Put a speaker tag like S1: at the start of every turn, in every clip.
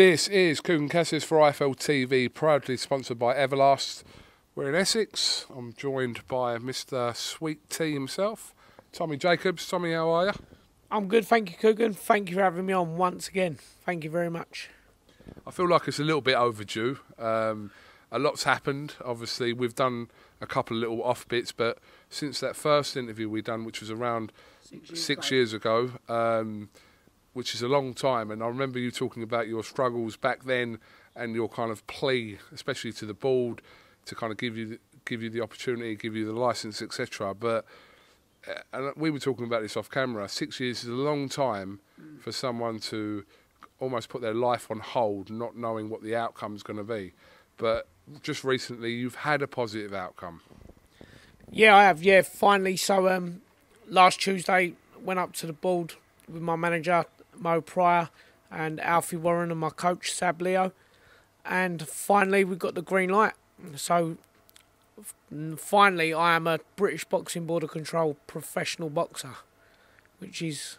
S1: This is KUGAN CASSIUS for IFL TV, proudly sponsored by Everlast. We're in Essex. I'm joined by Mr. Sweet Tea himself, Tommy Jacobs. Tommy, how are you?
S2: I'm good, thank you, KUGAN. Thank you for having me on once again. Thank you very much.
S1: I feel like it's a little bit overdue. A lot's happened. Obviously, we've done a couple of little off bits, but since that first interview we done, which was around six years ago, which is a long time, and I remember you talking about your struggles back then and your kind of plea, especially to the board, to kind of give you the opportunity, give you the license, etc. But and we were talking about this off camera. 6 years is a long time for someone to almost put their life on hold, not knowing what the outcome's going to be. But just recently, you've had a positive outcome.
S2: Yeah, I have. Yeah, finally. So last Tuesday, went up to the board with my manager, Mo Pryor, and Alfie Warren, and my coach, Sab Leo. And finally, we got the green light. So finally, I am a British Boxing Board of Control professional boxer, which is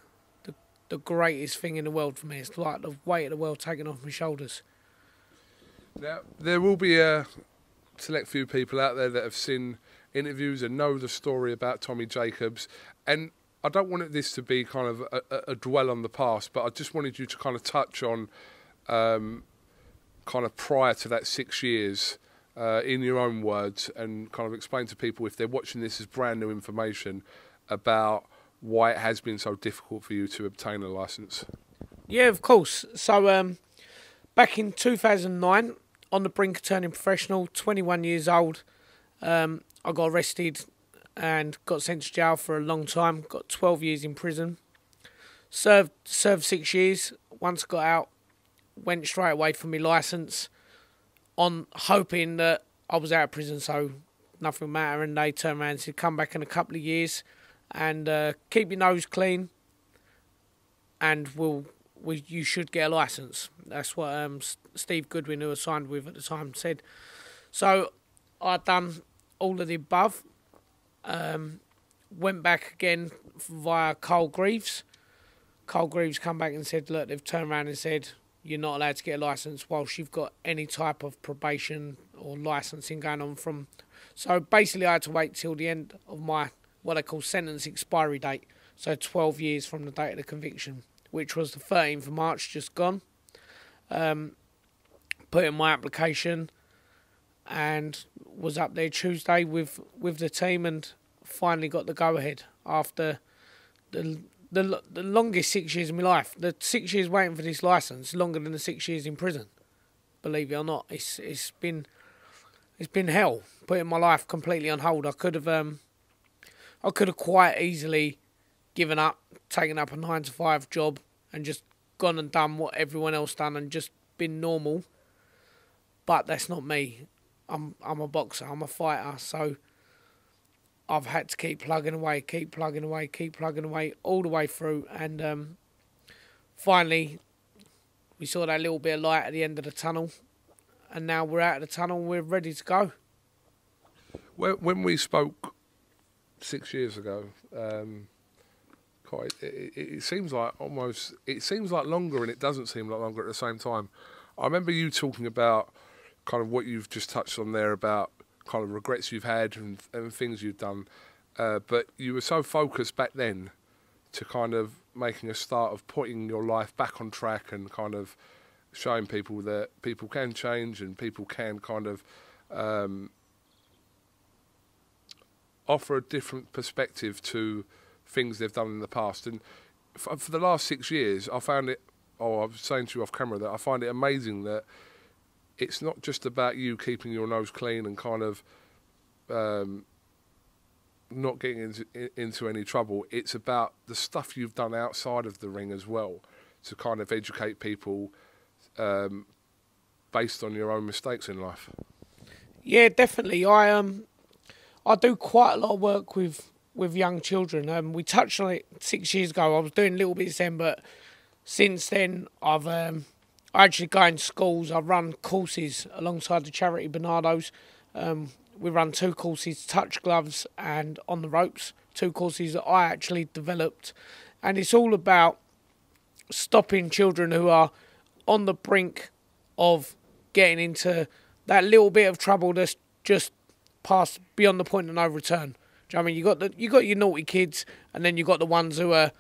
S2: the greatest thing in the world for me. It's like the weight of the world taken off my shoulders.
S1: Now, there will be a select few people out there that have seen interviews and know the story about Tommy Jacobs, and I don't want this to be kind of a dwell on the past, but I just wanted you to kind of touch on kind of prior to that 6 years, in your own words, and kind of explain to people, if they're watching this as brand new information, about why it has been so difficult for you to obtain a licence.
S2: Yeah, of course. So back in 2009, on the brink of turning professional, 21 years old, I got arrested and got sent to jail for a long time. Got 12 years in prison. Served 6 years. Once I got out, went straight away for my licence, on hoping that I was out of prison, so nothing would matter. And they turned around and said, come back in a couple of years and keep your nose clean, and you should get a licence. That's what Steve Goodwin, who I signed with at the time, said. So I'd done all of the above. Went back again via Carl Greaves. Carl Greaves come back and said, look, they've turned around and said, you're not allowed to get a licence whilst you've got any type of probation or licensing going on from... So basically I had to wait till the end of my, what I call sentence expiry date. So 12 years from the date of the conviction, which was the 13th of March, just gone. Put in my application and was up there Tuesday with the team, and finally got the go-ahead after the longest 6 years of my life. The 6 years waiting for this licence, longer than the 6 years in prison. Believe it or not, it's been hell, putting my life completely on hold. I could have quite easily given up, taken up a 9-to-5 job, and just gone and done what everyone else done and just been normal. But that's not me. I'm a boxer, I'm a fighter, so I've had to keep plugging away all the way through, and finally we saw that little bit of light at the end of the tunnel, and now we're out of the tunnel and we're ready to go.
S1: When we spoke 6 years ago, it seems like longer, and it doesn't seem like longer at the same time. I remember you talking about kind of what you've just touched on there about kind of regrets you've had and things you've done, but you were so focused back then to kind of making a start of putting your life back on track and kind of showing people that people can change and people can kind of offer a different perspective to things they've done in the past. And for the last 6 years, I found it, I was saying to you off camera, that I find it amazing that it's not just about you keeping your nose clean and kind of not getting into any trouble. It's about the stuff you've done outside of the ring as well, to kind of educate people based on your own mistakes in life.
S2: Yeah, definitely. I do quite a lot of work with young children. We touched on it 6 years ago. I was doing little bits then, but since then I've I actually go into schools. I run courses alongside the charity Bernardo's. We run 2 courses, touch gloves and on the ropes, 2 courses that I actually developed. And it's all about stopping children who are on the brink of getting into that little bit of trouble that's just past beyond the point of no return. Do you know what I mean? You got your naughty kids, and then you got the ones who are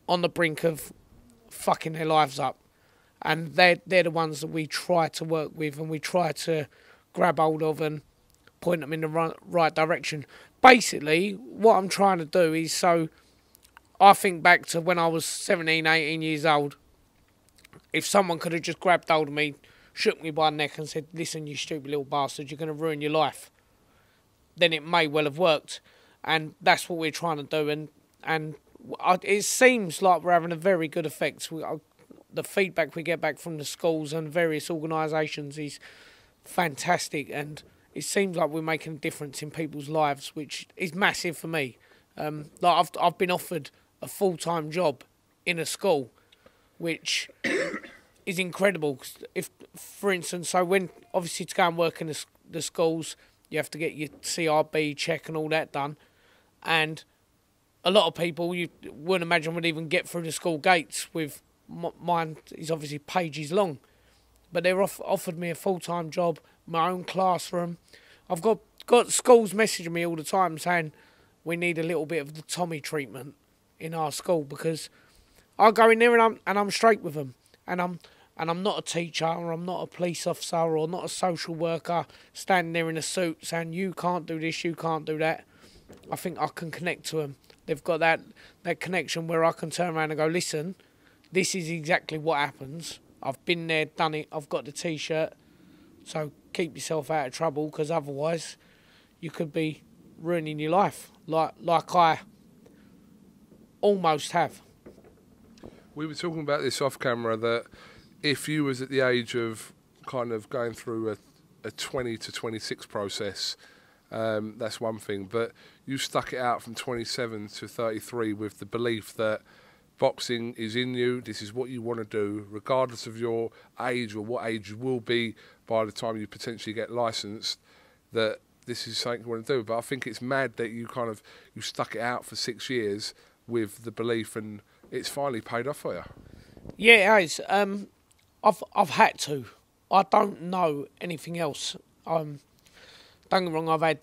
S2: on the brink of fucking their lives up, and they're the ones that we try to work with, and we try to grab hold of and point them in the right direction. Basically, what I'm trying to do is, so I think back to when I was 17, 18 years old. If someone could have just grabbed hold of me, shook me by the neck and said, listen, you stupid little bastard, you're going to ruin your life, then it may well have worked. And that's what we're trying to do. And it seems like we're having a very good effect. The feedback we get back from the schools and various organisations is fantastic. And it seems like we're making a difference in people's lives, which is massive for me. I've been offered a full-time job in a school, which is incredible. If, for instance, so when obviously to go and work in the schools, you have to get your CRB check and all that done, and a lot of people you wouldn't imagine would even get through the school gates with mine is obviously pages long, but they're offered me a full-time job, my own classroom. I've got schools messaging me all the time saying we need a little bit of the Tommy treatment in our school, because I go in there and I'm straight with them, and I'm not a teacher, or I'm not a police officer, or not a social worker standing there in a suit saying you can't do this, you can't do that. I think I can connect to them. They've got that connection where I can turn around and go, listen, this is exactly what happens. I've been there, done it. I've got the T-shirt. So keep yourself out of trouble, because otherwise you could be ruining your life, like I almost have.
S1: We were talking about this off camera, that if you was at the age of kind of going through a 20 to 26 process, that's one thing. But you stuck it out from 27 to 33 with the belief that boxing is in you, this is what you want to do, regardless of your age or what age you will be by the time you potentially get licensed, that this is something you want to do. But I think it's mad that you stuck it out for 6 years with the belief, and it's finally paid off for you.
S2: Yeah, it has. I've had to. I don't know anything else. Don't get me wrong, I've had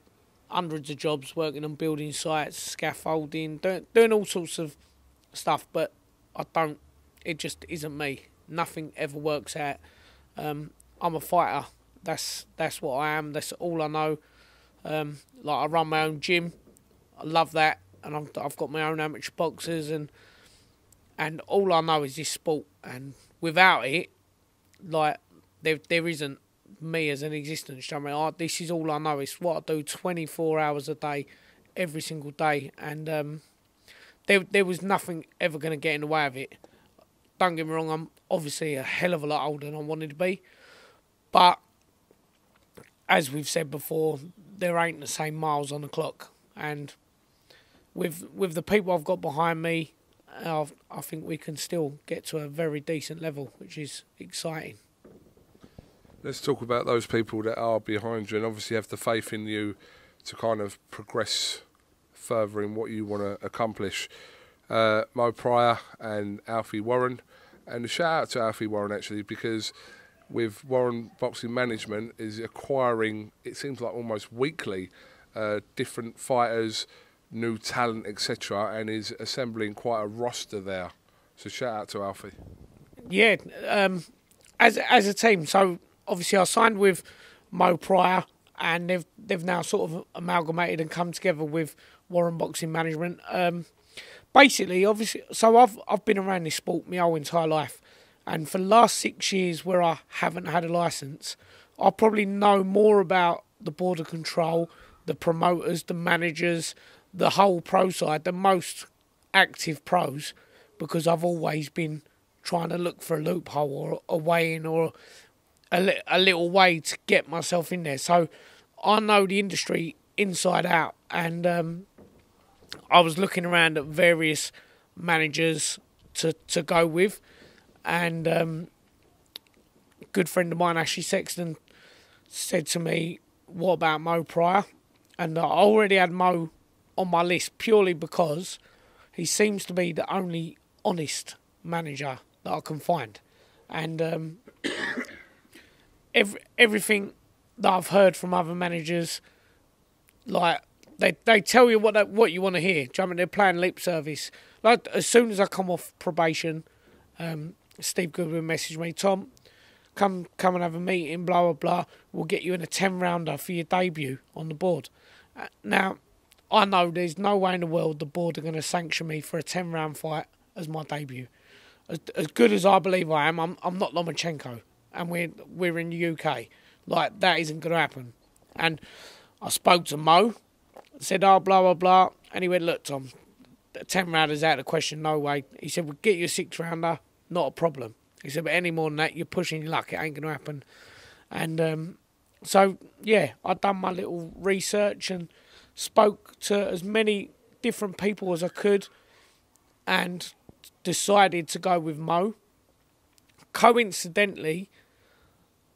S2: hundreds of jobs working on building sites, scaffolding, doing all sorts of stuff, but it just isn't me. Nothing ever works out. I'm a fighter. That's what I am. That's all I know. I run my own gym. I love that, and I've got my own amateur boxers, and all I know is this sport. And without it, there isn't me as an existence. I mean, this is all I know. It's what I do 24 hours a day, every single day, and there was nothing ever going to get in the way of it. Don't get me wrong, I'm obviously a hell of a lot older than I wanted to be, but as we've said before, there ain't the same miles on the clock, and with the people I've got behind me, I think we can still get to a very decent level, which is exciting.
S1: Let's talk about those people that are behind you and obviously have the faith in you to kind of progress further in what you want to accomplish. Mo Pryor and Alfie Warren, and a shout out to Alfie Warren actually, because with Warren Boxing Management is acquiring, it seems like almost weekly, different fighters, new talent, etc., and is assembling quite a roster there. So shout out to Alfie. Yeah,
S2: as a team. So obviously I signed with Mo Pryor, and they've now sort of amalgamated and come together with Warren Boxing Management. Basically, obviously, so I've been around this sport my whole entire life, and for the last 6 years where I haven't had a licence, I probably know more about the border control, the promoters, the managers, the whole pro side than most active pros, because I've always been trying to look for a loophole or a way in, or a little way to get myself in there. So I know the industry inside out, and I was looking around at various managers to go with, and a good friend of mine, Ashley Sexton, said to me, what about Mo Pryor? And I already had Mo on my list purely because he seems to be the only honest manager that I can find. And everything that I've heard from other managers, like they tell you what you want to hear. Do you know what I mean? They're playing lip service. Like as soon as I come off probation, Steve Goodwin messaged me, Tom, come and have a meeting, blah blah blah. We'll get you in a 10-rounder for your debut on the board. Now, I know there's no way in the world the board are going to sanction me for a 10-round fight as my debut. As good as I believe I am, I'm not Lomachenko, and we're in the UK. Like, that isn't going to happen. And I spoke to Mo, said, oh, blah, blah, blah. And he went, look, Tom, 10 rounders out of the question, no way. He said, we'll get you a 6-rounder, not a problem. He said, but any more than that, you're pushing your luck. It ain't going to happen. And so, yeah, I'd done my little research and spoke to as many different people as I could and decided to go with Mo. Coincidentally,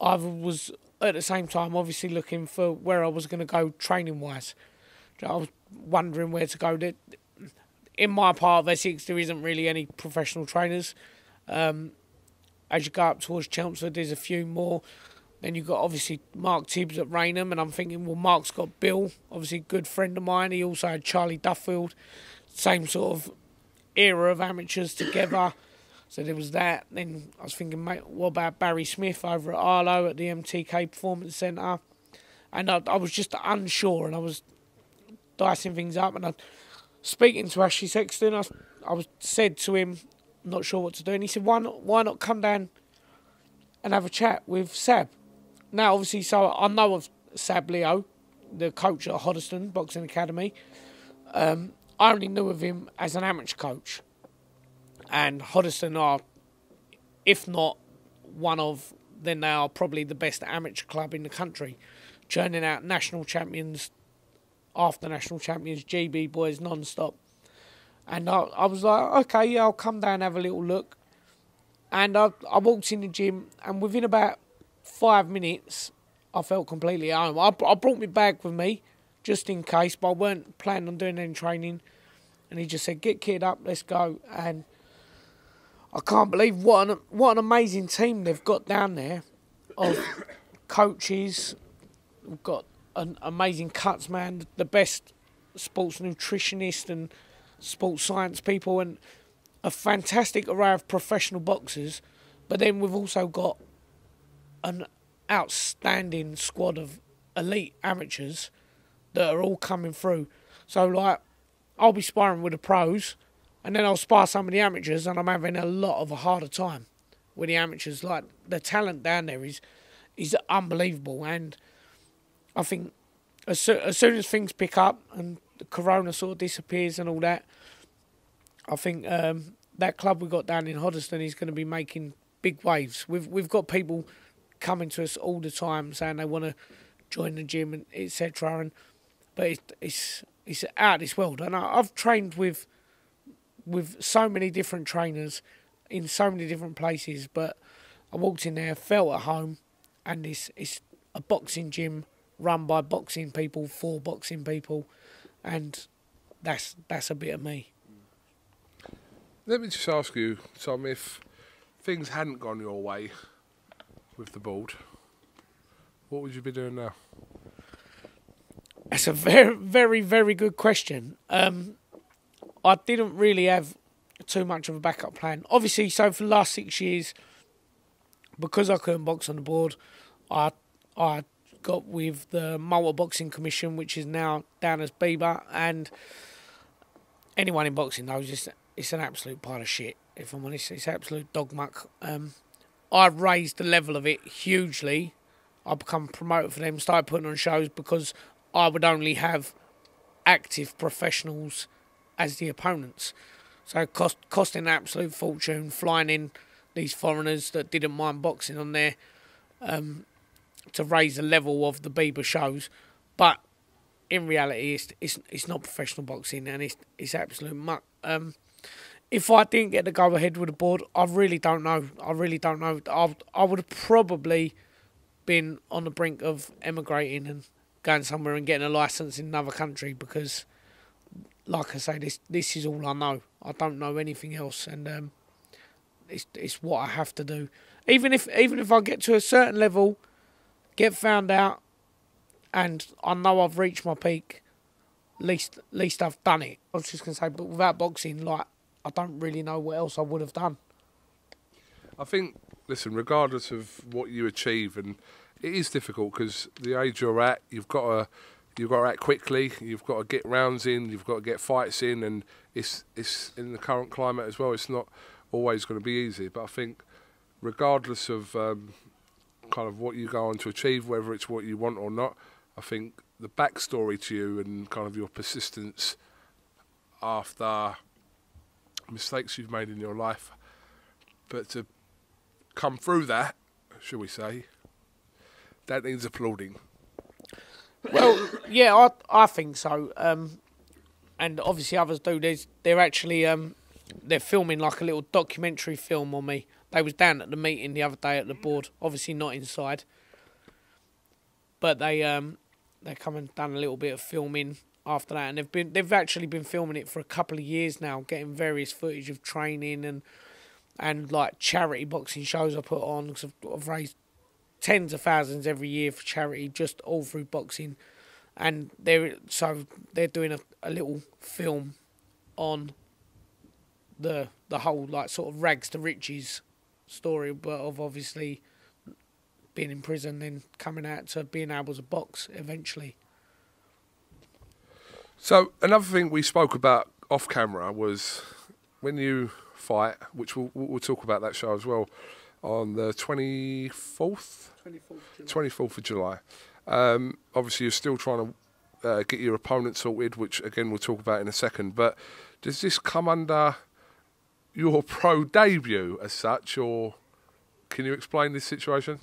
S2: I was at the same time obviously looking for where I was going to go training-wise. I was wondering where to go. In my part of Essex, there isn't really any professional trainers. As you go up towards Chelmsford, there's a few more. Then you've got obviously Mark Tibbs at Raynham, and I'm thinking, well, Mark's got Bill, obviously a good friend of mine. He also had Charlie Duffield, same sort of era of amateurs together. So there was that. Then I was thinking, mate, what about Barry Smith over at Arlo at the MTK Performance Centre? And I was just unsure, and I was dicing things up. And speaking to Ashley Sexton, I was said to him, not sure what to do. And he said, why not come down and have a chat with Sab? Now, obviously, so I know of Sab Leo, the coach at Hoddesdon Boxing Academy. I only knew of him as an amateur coach. And Hoddesdon are, if not one of, then they are probably the best amateur club in the country, churning out national champions after national champions, GB boys non-stop. And I was like, okay, yeah, I'll come down and have a little look. And I walked in the gym, and within about 5 minutes, I felt completely at home. I brought my bag with me, just in case, but I weren't planning on doing any training. And he just said, get kitted up, let's go. And I can't believe what an amazing team they've got down there of coaches. We've got an amazing cuts man, the best sports nutritionist and sports science people, and a fantastic array of professional boxers. But then we've also got an outstanding squad of elite amateurs that are all coming through. So, like, I'll be sparring with the pros, and then I'll spar some of the amateurs, and I'm having a lot of a harder time with the amateurs. Like, the talent down there is unbelievable. And I think as soon as things pick up and the corona sort of disappears and all that, I think that club we got down in Hoddesdon is going to be making big waves. We've got people coming to us all the time saying they want to join the gym and etc. But it's out of this world. And I've trained with so many different trainers in so many different places, but I walked in there, felt at home, and it's a boxing gym run by boxing people for boxing people, and that's a bit of me.
S1: Let me just ask you, Tom, if things hadn't gone your way with the board, what would you be doing now?
S2: That's a very, very, very good question. I didn't really have too much of a backup plan. Obviously, so for the last 6 years, because I couldn't box on the board, I got with the Malta Boxing Commission, which is now down as BBA, and anyone in boxing knows it's an absolute pile of shit, if I'm honest. It's absolute dog muck. I raised the level of it hugely. I become a promoter for them, started putting on shows because I would only have active professionals as the opponents. So costing an absolute fortune, flying in these foreigners that didn't mind boxing on there to raise the level of the BBA shows. But in reality, it's not professional boxing, and it's absolute muck. If I didn't get the go ahead with the board, I really don't know. I would have probably been on the brink of emigrating and going somewhere and getting a licence in another country, because, like I say, this is all I know. I don't know anything else, and it's what I have to do. even if I get to a certain level, get found out, and I know I've reached my peak, least I've done it. I was just gonna say, but without boxing, like, I don't really know what else I would have done.
S1: I think, listen, regardless of what you achieve, and it is difficult because the age you're at, you've got to act quickly. You've got to get rounds in. You've got to get fights in, and it's in the current climate as well. It's not always going to be easy. But I think, regardless of kind of what you go on to achieve, whether it's what you want or not, I think the backstory to you and kind of your persistence after mistakes you've made in your life, but to come through that, shall we say, that needs applauding.
S2: Well, yeah, I think so. And obviously others do. They're actually they're filming like a little documentary film on me. They was down at the meeting the other day at the board, obviously not inside, but they come and done a little bit of filming after that, and they've actually been filming it for a couple of years now, getting various footage of training and like charity boxing shows I put on, because I've raised tens of thousands every year for charity, just all through boxing, and they're doing a little film on the whole like sort of rags to riches story, but of obviously being in prison and coming out to being able to box eventually.
S1: So another thing we spoke about off camera was when you fight, which we'll talk about that show as well, on the 24th of July. Obviously, you're still trying to get your opponent sorted, which again we'll talk about in a second. But does this come under your pro debut as such, or can you explain this situation?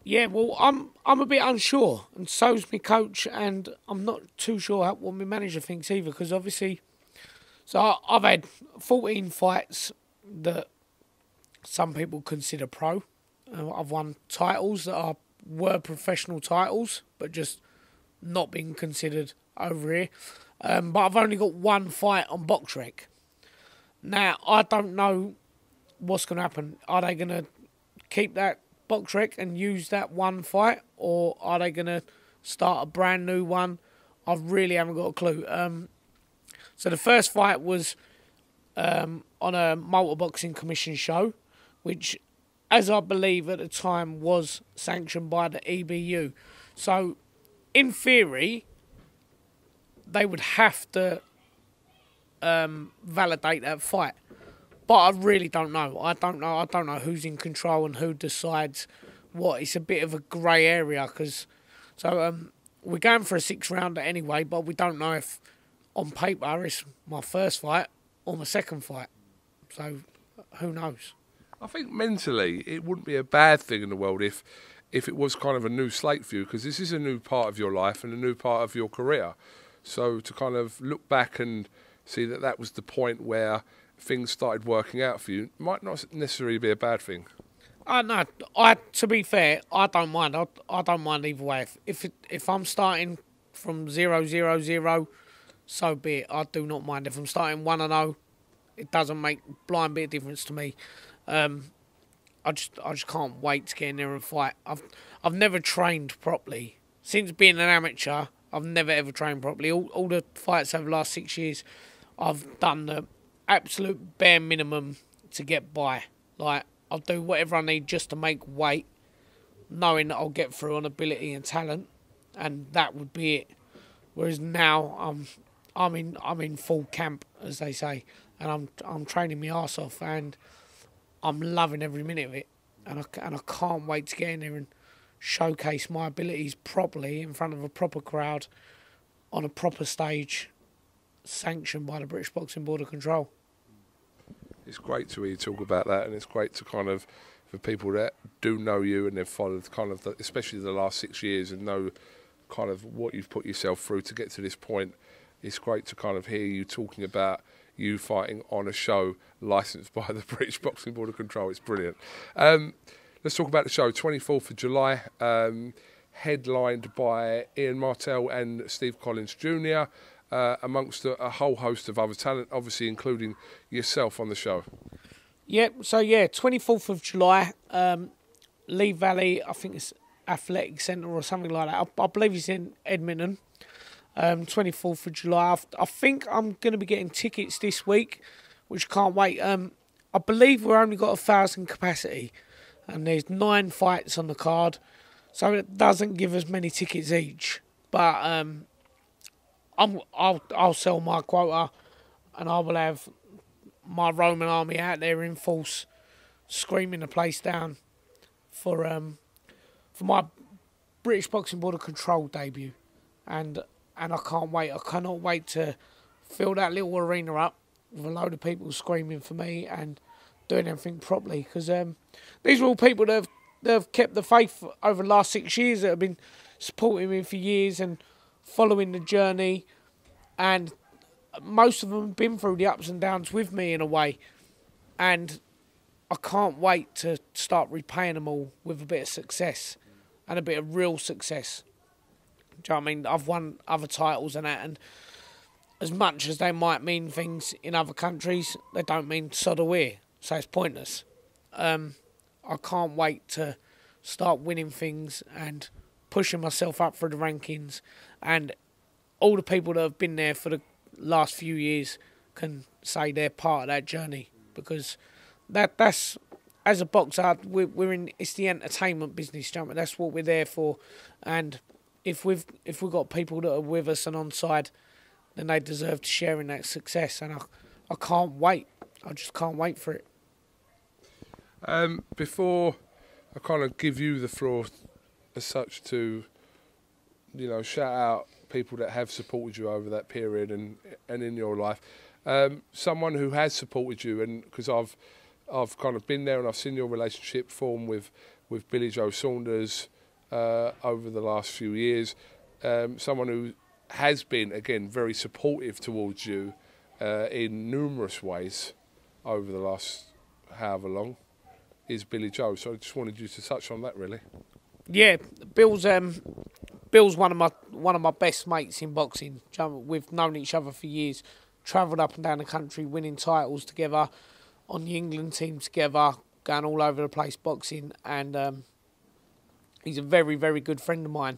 S2: Yeah, well, I'm a bit unsure, and so's my coach, and I'm not too sure what my manager thinks either, because obviously, so I've had 14 fights that some people consider pro. I've won titles that were professional titles, but just not being considered over here. But I've only got one fight on BoxRec. Now, I don't know what's going to happen. Are they going to keep that BoxRec and use that one fight, or are they going to start a brand new one? I really haven't got a clue. So the first fight was on a Motorboxing Commission show, which, as I believe at the time, was sanctioned by the EBU. So, in theory, they would have to validate that fight. But I really don't know. I don't know who's in control and who decides what. It's a bit of a grey area, because we're going for a 6-rounder anyway, but we don't know if on paper it's my first fight or my second fight. So who knows?
S1: I think mentally it wouldn't be a bad thing in the world if it was kind of a new slate for you, because this is a new part of your life and a new part of your career. So to kind of look back and see that was the point where things started working out for you might not necessarily be a bad thing.
S2: No, to be fair, I don't mind. I don't mind either way. If I'm starting from 0-0-0, so be it. I do not mind. If I'm starting 1-0, it doesn't make blind bit of difference to me. I just can't wait to get in there and fight. I've never trained properly since being an amateur. I've never ever trained properly. All the fights over the last 6 years, I've done the absolute bare minimum to get by. Like, I'll do whatever I need just to make weight, knowing that I'll get through on ability and talent, and that would be it. Whereas now I'm in full camp, as they say, and I'm training my arse off, and I'm loving every minute of it, and I can't wait to get in there and showcase my abilities properly in front of a proper crowd on a proper stage, sanctioned by the British Boxing Board of Control.
S1: It's great to hear you talk about that, and it's great to kind of, for people that do know you and they've followed kind of, especially the last 6 years, and know kind of what you've put yourself through to get to this point. It's great to kind of hear you talking about you fighting on a show licensed by the British Boxing Board of Control. It's brilliant. Let's talk about the show, 24th of July, headlined by Ian Martell and Steve Collins Jr., amongst a whole host of other talent, obviously including yourself on the show.
S2: Yep. So yeah, 24th of July, Lee Valley. I think it's Athletic Centre or something like that. I believe it's in Edmonton. 24th of July. I think I'm going to be getting tickets this week, which can't wait. I believe we've only got 1,000 capacity, and there's 9 fights on the card, so it doesn't give us many tickets each. But I'll sell my quota, and I will have my Roman army out there in force, screaming the place down for my British Boxing Board of Control debut, and I can't wait. I cannot wait to fill that little arena up with a load of people screaming for me and doing everything properly. Because these are all people that have kept the faith over the last 6 years, that have been supporting me for years and following the journey. And most of them have been through the ups and downs with me in a way. And I can't wait to start repaying them all with a bit of success and a bit of real success. Do you know what I mean? I've won other titles and that, and as much as they might mean things in other countries, they don't mean sod away, so it's pointless. I can't wait to start winning things and pushing myself up through the rankings, and all the people that have been there for the last few years can say they're part of that journey, because that's as a boxer, it's the entertainment business, do you know what I mean? That's what we're there for, and if we've got people that are with us and on side, then they deserve to share in that success, and I can't wait. I just can't wait for it.
S1: Before I kind of give you the floor as such to, shout out people that have supported you over that period and in your life, someone who has supported you, and because I've kind of been there and I've seen your relationship form with Billy Joe Saunders over the last few years, someone who has been, again, very supportive towards you in numerous ways over the last however long, is Billy Joe. So I just wanted you to touch on that, really.
S2: Yeah, Bill's one of my best mates in boxing. We've known each other for years, travelled up and down the country, winning titles together, on the England team together, going all over the place boxing, and he's a very, very good friend of mine.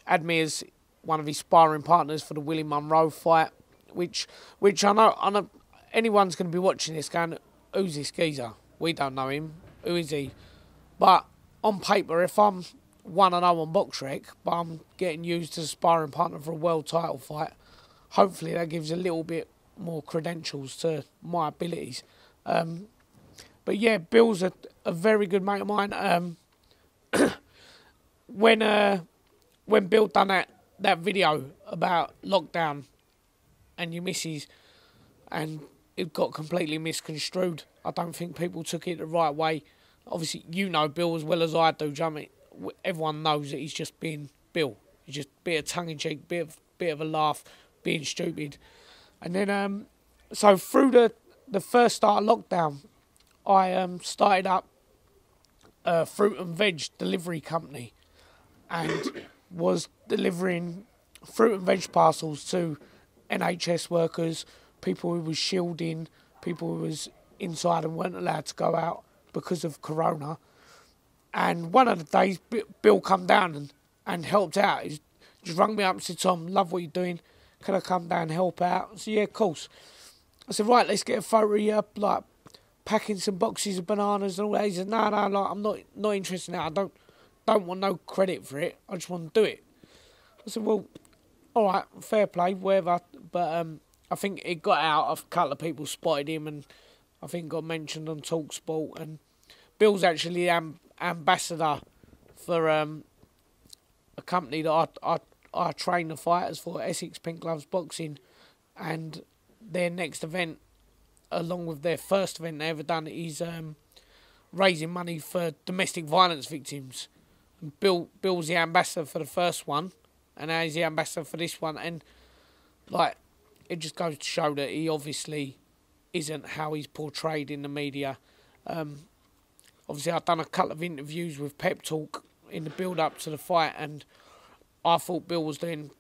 S2: Had me as one of his sparring partners for the Willie Munro fight, which I know anyone's going to be watching this going, who's this geezer? We don't know him. Who is he? But on paper, if I'm 1-0 on BoxRec, but I'm getting used as a sparring partner for a world title fight, hopefully that gives a little bit more credentials to my abilities. But yeah, Bill's a very good mate of mine. When Bill done that video about lockdown and your missus, and it got completely misconstrued, I don't think people took it the right way. Obviously, you know Bill as well as I do, Jamie. Everyone knows that he's just being Bill. He's just a bit of tongue-in-cheek, bit of a laugh, being stupid. And then, so through the first start of lockdown, I started up a fruit and veg delivery company, and was delivering fruit and veg parcels to NHS workers, people who was shielding, people who was inside and weren't allowed to go out because of Corona. And one of the days, Bill come down and helped out. He just rang me up and said, Tom, love what you're doing. Can I come down and help out? I said, yeah, of course. I said, right, let's get a photo of you, like, packing some boxes of bananas and all that. He said, no, like, I'm not interested in that. I don't want no credit for it. I just want to do it. I said, well, all right, fair play, whatever. But I think it got out. A couple of people spotted him, and I think got mentioned on TalkSport. And Bill's actually ambassador for a company that I train the fighters for, Essex Pink Gloves Boxing, and their next event, along with their first event they ever done, is raising money for domestic violence victims. And Bill's the ambassador for the first one, and now he's the ambassador for this one, and like, it just goes to show that he obviously isn't how he's portrayed in the media. Obviously, I've done a couple of interviews with Pep Talk in the build-up to the fight, and I thought Bill was doing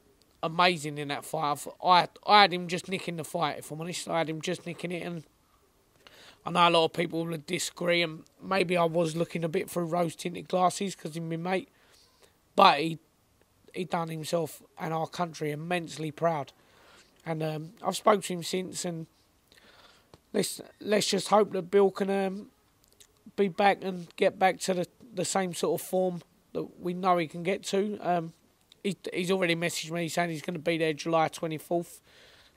S2: amazing in that fight. I had him just nicking the fight, if I'm honest. I had him just nicking it, and I know a lot of people will disagree, and maybe I was looking a bit through rose-tinted glasses because he's my mate, but he done himself and our country immensely proud. And I've spoken to him since, and let's just hope that Bill can be back and get back to the same sort of form that we know he can get to. He's already messaged me saying he's going to be there July 24th.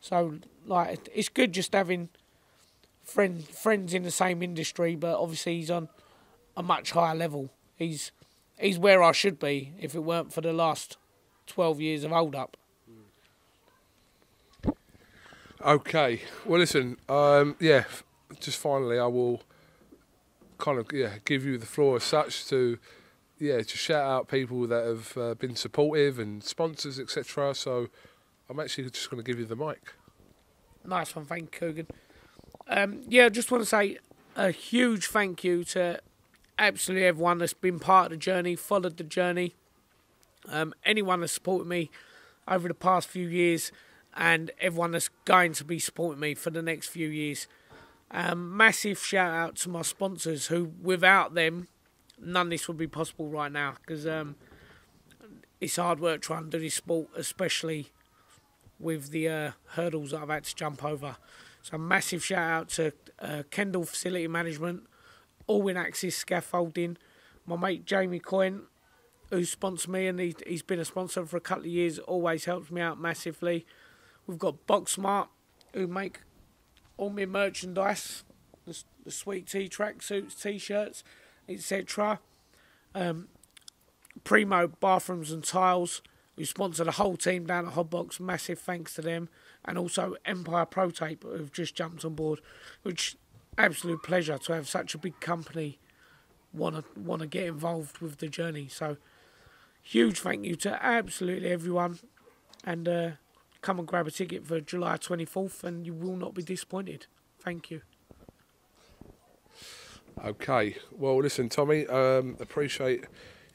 S2: So, like, it's good just having friends in the same industry, but obviously he's on a much higher level. He's where I should be if it weren't for the last 12 years of hold up.
S1: Okay, well listen, just finally I will kind of give you the floor as such to just shout out people that have been supportive and sponsors, etc. So I'm actually just going to give you the mic.
S2: Nice one, thank you, Kugan. I just want to say a huge thank you to absolutely everyone that's been part of the journey, followed the journey. Anyone that's supported me over the past few years, and everyone that's going to be supporting me for the next few years. Massive shout out to my sponsors, who without them, none of this would be possible right now, because it's hard work trying to do this sport, especially with the hurdles that I've had to jump over. So massive shout out to Kendall Facility Management, All In Access Scaffolding, my mate Jamie Coyne, who sponsored me, and he's been a sponsor for a couple of years, always helps me out massively. We've got BoxSmart, who make all my merchandise, the sweet tea tracksuits, t-shirts, etc. Primo Bathrooms and Tiles, who sponsor the whole team down at Hotbox. Massive thanks to them. And also Empire Pro Tape, who've just jumped on board, which absolute pleasure to have such a big company want to get involved with the journey. So huge thank you to absolutely everyone, and come and grab a ticket for July 24th and you will not be disappointed. Thank you.
S1: Okay, well listen Tommy, appreciate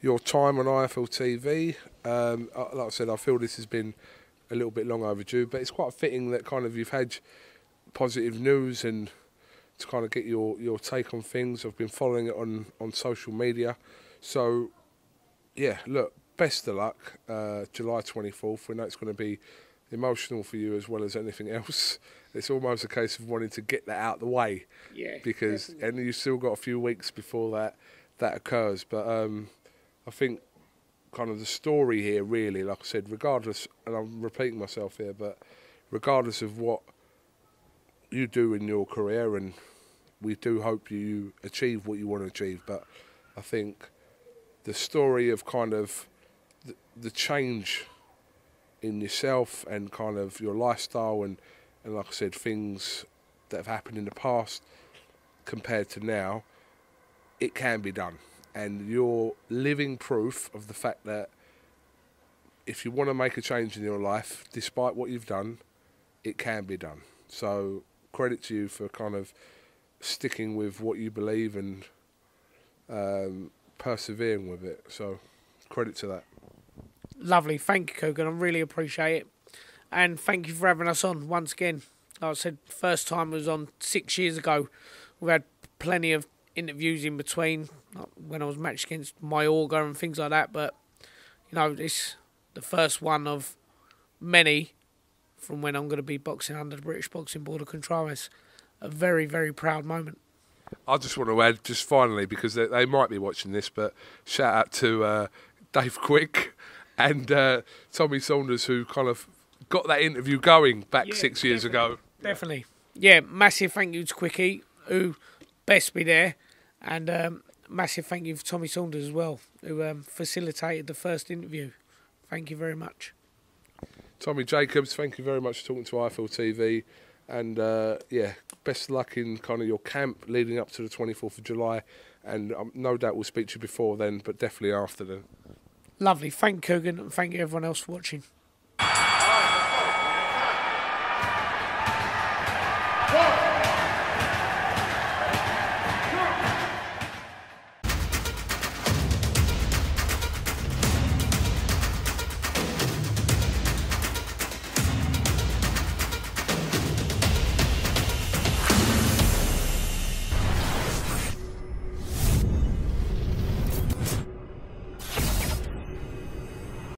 S1: your time on IFL TV. Like I said, I feel this has been a little bit long overdue, but it's quite fitting that kind of you've had positive news and to kind of get your take on things. I've been following it on social media. So yeah, look, best of luck, July 24th. We know it's going to be emotional for you as well as anything else. It's almost a case of wanting to get that out of the way.
S2: Yeah.
S1: Because
S2: Definitely.
S1: and you've still got a few weeks before that occurs. But I think kind of the story here really, like I said, regardless, and I'm repeating myself here, but regardless of what you do in your career, and we do hope you achieve what you want to achieve, but I think the story of kind of the change in yourself and kind of your lifestyle and like I said, things that have happened in the past compared to now, it can be done. And you're living proof of the fact that if you want to make a change in your life, despite what you've done, it can be done. So credit to you for kind of sticking with what you believe and persevering with it. So credit to that.
S2: Lovely. Thank you, Kugan. I really appreciate it. And thank you for having us on once again. Like I said, first time was on 6 years ago. We've had plenty of interviews in between, like when I was matched against Mayorga and things like that. But, you know, it's the first one of many from when I'm going to be boxing under the British Boxing Board of Control. It's a very, very proud moment.
S1: I just want to add, just finally, because they might be watching this, but shout out to Dave Quick and Tommy Saunders, who kind of got that interview going back 6 years ago.
S2: Definitely. Yeah, massive thank you to Quickie, who best be there, and massive thank you for Tommy Saunders as well, who facilitated the first interview. Thank you very much.
S1: Tommy JACOBS, thank you very much for talking to IFL TV, and best of luck in kind of your camp leading up to the 24th of July, and no doubt we'll speak to you before then, but definitely after then.
S2: Lovely. Thank you, Kugan, and thank you everyone else for watching.